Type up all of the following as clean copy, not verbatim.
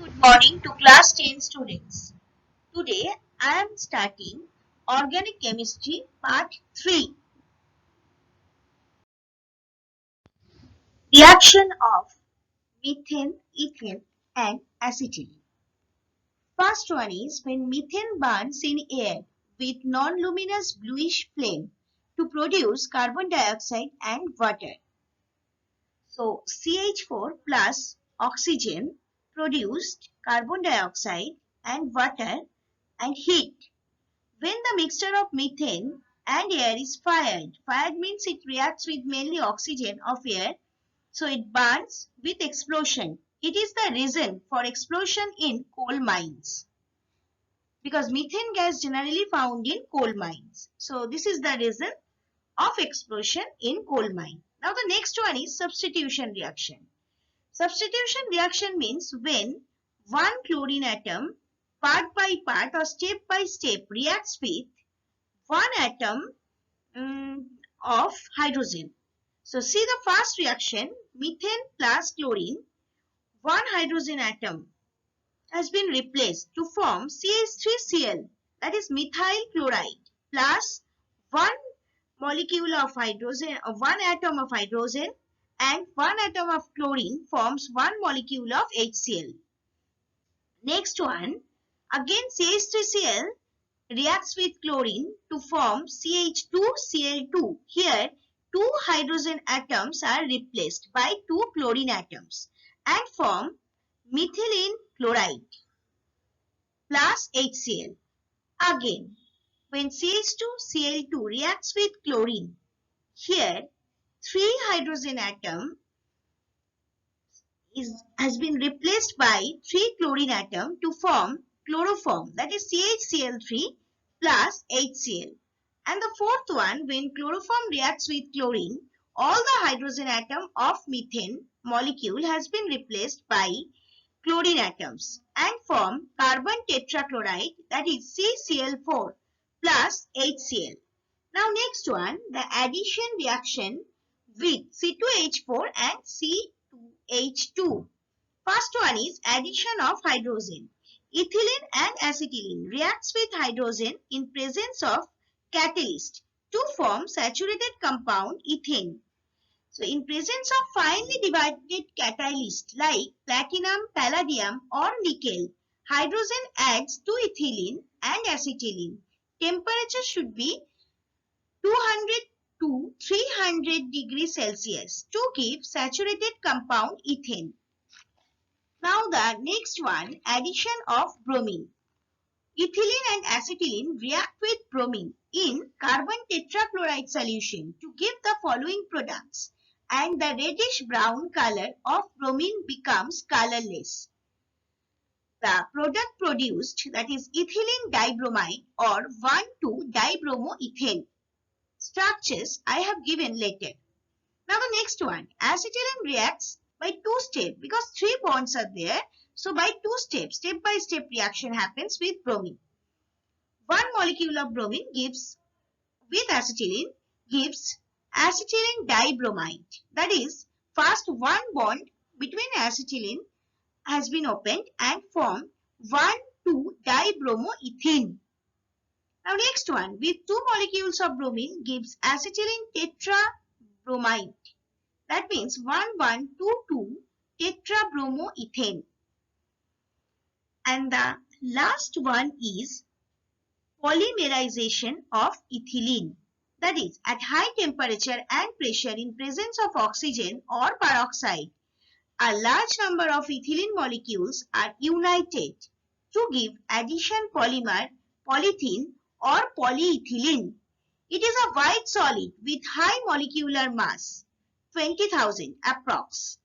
Good morning to class 10 students. Today I am starting Organic Chemistry Part 3. Reaction of methane, ethane and acetylene. First one is when methane burns in air with non-luminous bluish flame to produce carbon dioxide and water. So CH4 plus oxygen produced carbon dioxide and water and heat. When the mixture of methane and air is fired means it reacts with mainly oxygen of air, so it burns with explosion. It is the reason for explosion in coal mines because methane gas generally found in coal mines. So this is the reason of explosion in coal mine. Now the next one is substitution reaction. Substitution reaction means when one chlorine atom part by part or step by step reacts with one atom of hydrogen. So see the first reaction, methane plus chlorine, one hydrogen atom has been replaced to form CH3Cl, that is methyl chloride, plus one molecule of hydrogen, one atom of hydrogen and one atom of chlorine forms one molecule of HCl. Next one, again CH3Cl reacts with chlorine to form CH2Cl2. Here, two hydrogen atoms are replaced by two chlorine atoms and form methylene chloride plus HCl. Again, when CH2Cl2 reacts with chlorine, here three hydrogen atom has been replaced by three chlorine atom to form chloroform, that is CHCl3 plus HCl. And the fourth one, when chloroform reacts with chlorine, all the hydrogen atom of methane molecule has been replaced by chlorine atoms and form carbon tetrachloride, that is CCl4 plus HCl. Now next one, the addition reaction with C2H4 and C2H2. First one is addition of hydrogen. Ethylene and acetylene reacts with hydrogen in presence of catalyst to form saturated compound ethane. So in presence of finely divided catalyst like platinum, palladium or nickel, hydrogen adds to ethylene and acetylene. Temperature should be 200 to 300 degrees Celsius to give saturated compound ethane. Now the next one, addition of bromine. Ethylene and acetylene react with bromine in carbon tetrachloride solution to give the following products, and the reddish brown color of bromine becomes colorless. The product produced, that is ethylene dibromide or 1,2-dibromoethane. Structures I have given later. Now the next one, acetylene reacts by two steps because three bonds are there. So by two steps, step by step reaction happens with bromine. One molecule of bromine gives with acetylene gives acetylene dibromide. That is, first one bond between acetylene has been opened and formed 1,2-dibromoethene. Now next one, with two molecules of bromine gives acetylene tetrabromide. That means 1,1,2,2 tetrabromoethane. And the last one is polymerization of ethylene. That is, at high temperature and pressure in presence of oxygen or peroxide, a large number of ethylene molecules are united to give addition polymer, polythene or polyethylene. It is a white solid with high molecular mass, 20,000 approx.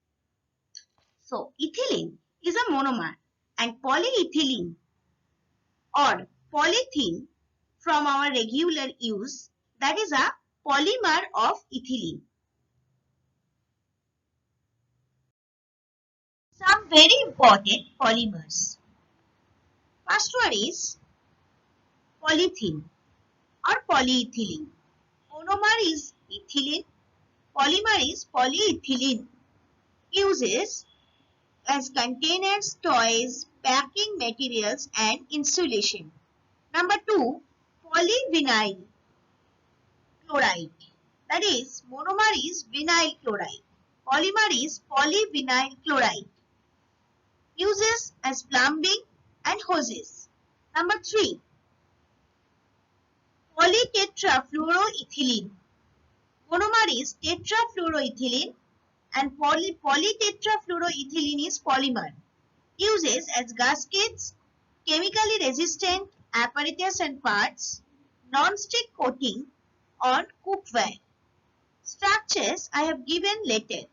So, ethylene is a monomer and polyethylene or polythene from our regular use, that is a polymer of ethylene. Some very important polymers. First one is polythene or polyethylene. Monomer is ethylene, polymer is polyethylene. Uses as containers, toys, packing materials and insulation. Number 2, polyvinyl chloride. That is, monomer is vinyl chloride. Polymer is polyvinyl chloride. Uses as plumbing and hoses. Number 3, polytetrafluoroethylene. Monomer is tetrafluoroethylene and polytetrafluoroethylene is polymer. Uses as gaskets, chemically resistant apparatus and parts, non-stick coating on cookware. Structures I have given later.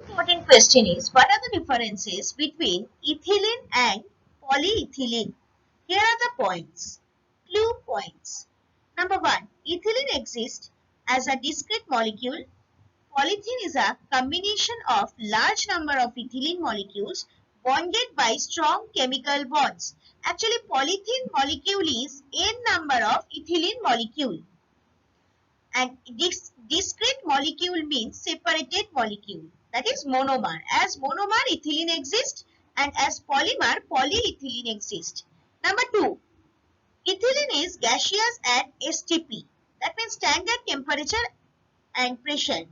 Important question is, what are the differences between ethylene and polyethylene? Here are the points. Clue points. Number 1. Ethylene exists as a discrete molecule. Polyethylene is a combination of large number of ethylene molecules bonded by strong chemical bonds. Actually, polyethylene molecule is n number of ethylene molecule. And discrete molecule means separated molecule. That is monomer. As monomer, ethylene exists, and as polymer, polyethylene exists. Number 2. Ethylene is gaseous at STP. That means standard temperature and pressure.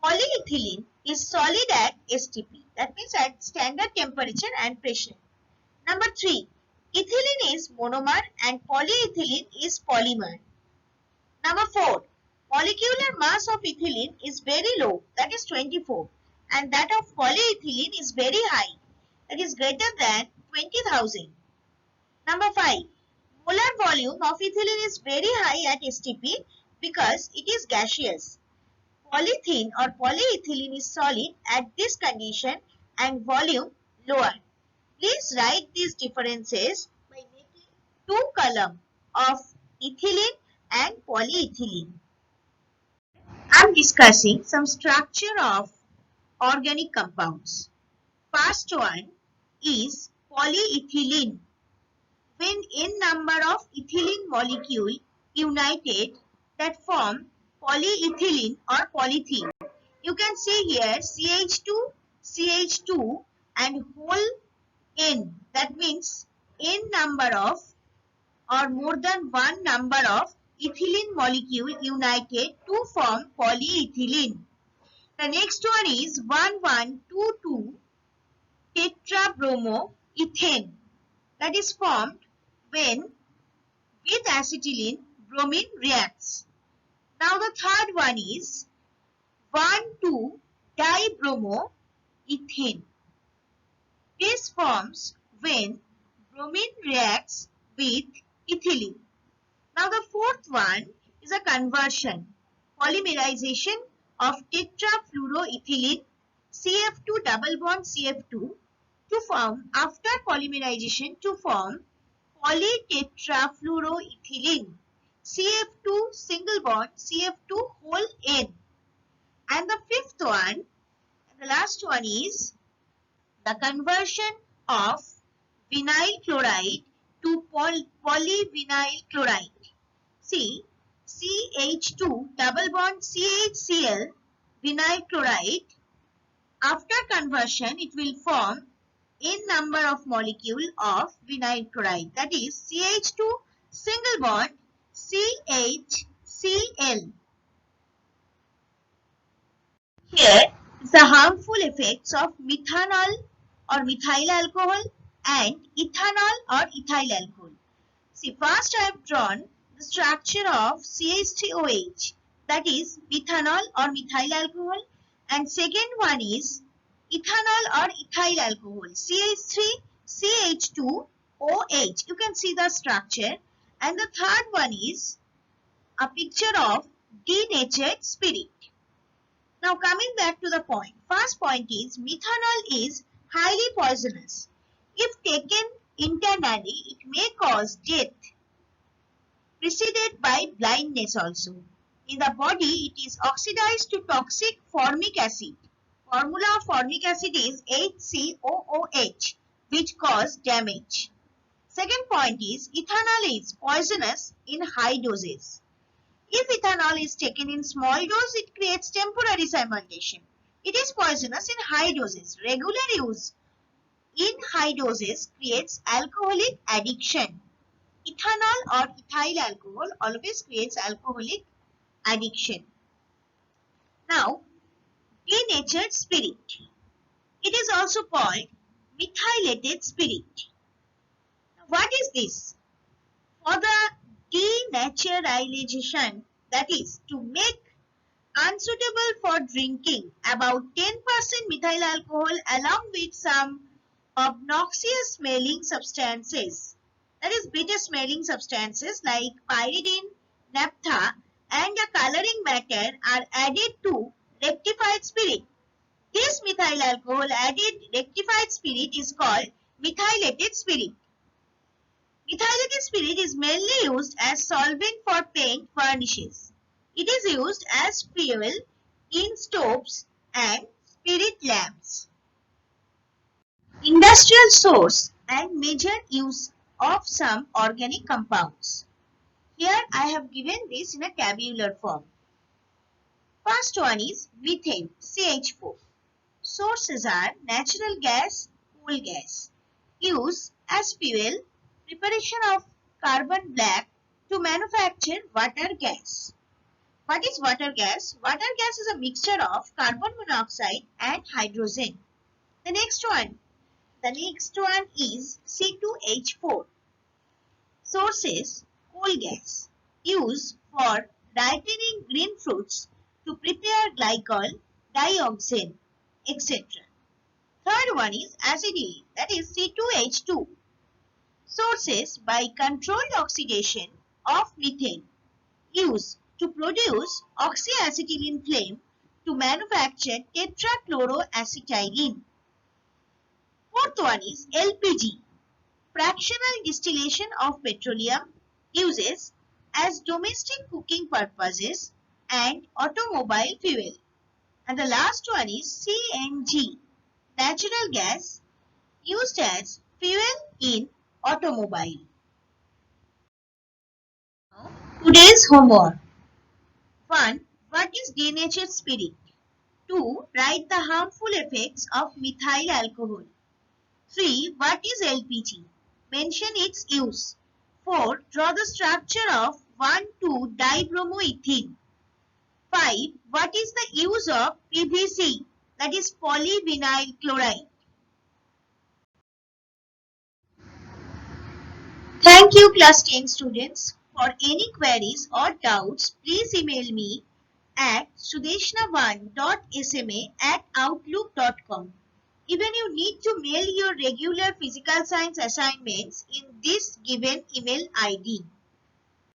Polyethylene is solid at STP. That means at standard temperature and pressure. Number 3. Ethylene is monomer and polyethylene is polymer. Number 4. Molecular mass of ethylene is very low, that is 24, and that of polyethylene is very high, that is greater than 20,000. Number 5. Molar volume of ethylene is very high at STP because it is gaseous. Polyethylene or polyethylene is solid at this condition and volume lower. Please write these differences by making two columns of ethylene and polyethylene. I am discussing some structure of organic compounds. First one is polyethylene. When n number of ethylene molecule united that form polyethylene or polythene. You can see here CH2, CH2 and whole n. That means n number of or more than one number of ethylene molecule united to form polyethylene. The next one is 1122 tetrabromoethane. That is formed when with acetylene bromine reacts. Now the third one is 1,2-dibromoethane. This forms when bromine reacts with ethylene. Now the fourth one is a conversion, polymerization of tetrafluoroethylene CF2 double bond CF2 to form after polymerization to form polytetrafluoroethylene CF2 single bond CF2 whole N. And the fifth one, and the last one is the conversion of vinyl chloride to polyvinyl chloride. See, CH2 double bond CHCl vinyl chloride. After conversion, it will form n number of molecule of vinyl chloride. That is CH2 single bond CHCl. Here is the harmful effects of methanol or methyl alcohol and ethanol or ethyl alcohol. See, first I have drawn the structure of CH3OH, that is methanol or methyl alcohol, and second one is ethanol or ethyl alcohol, CH3CH2OH. You can see the structure. And the third one is a picture of denatured spirit. Now coming back to the point. First point is methanol is highly poisonous. If taken internally, it may cause death, preceded by blindness also. In the body, it is oxidized to toxic formic acid. Formula of formic acid is HCOOH, which cause damage. Second point is ethanol is poisonous in high doses. If ethanol is taken in small dose, it creates temporary fermentation. It is poisonous in high doses. Regular use in high doses creates alcoholic addiction. Ethanol or ethyl alcohol always creates alcoholic addiction. Now, denatured spirit. It is also called methylated spirit. What is this? For the denaturalization, that is, to make unsuitable for drinking, about 10% methyl alcohol along with some obnoxious smelling substances, that is bitter smelling substances like pyridine, naphtha and a coloring matter are added to rectified spirit. This methyl alcohol added rectified spirit is called methylated spirit. Methylated spirit is mainly used as solvent for paint varnishes. It is used as fuel in stoves and spirit lamps. Industrial source and major use of some organic compounds. Here I have given this in a tabular form. First one is methane, CH4. Sources are natural gas, coal gas. Use as fuel, preparation of carbon black to manufacture water gas. What is water gas? Water gas is a mixture of carbon monoxide and hydrogen. The next one is C2H4. Sources: coal gas. Use for ripening green fruits to prepare glycol, dioxane, etc. Third one is acetylene, that is C2H2. Sources: by controlled oxidation of methane. Use to produce oxyacetylene flame to manufacture tetrachloroacetylene. Fourth one is LPG, fractional distillation of petroleum, uses as domestic cooking purposes and automobile fuel. And the last one is CNG, natural gas, used as fuel in automobile. Today's homework. 1. What is denatured spirit? 2. Write the harmful effects of methyl alcohol. 3. What is LPG? Mention its use. 4. Draw the structure of 1,2-dibromoethene. 5. What is the use of PVC, that is polyvinyl chloride? Thank you class 10 students. For any queries or doubts, please email me at sudeshna1.sma@outlook.com. Even you need to mail your regular physical science assignments in this given email ID.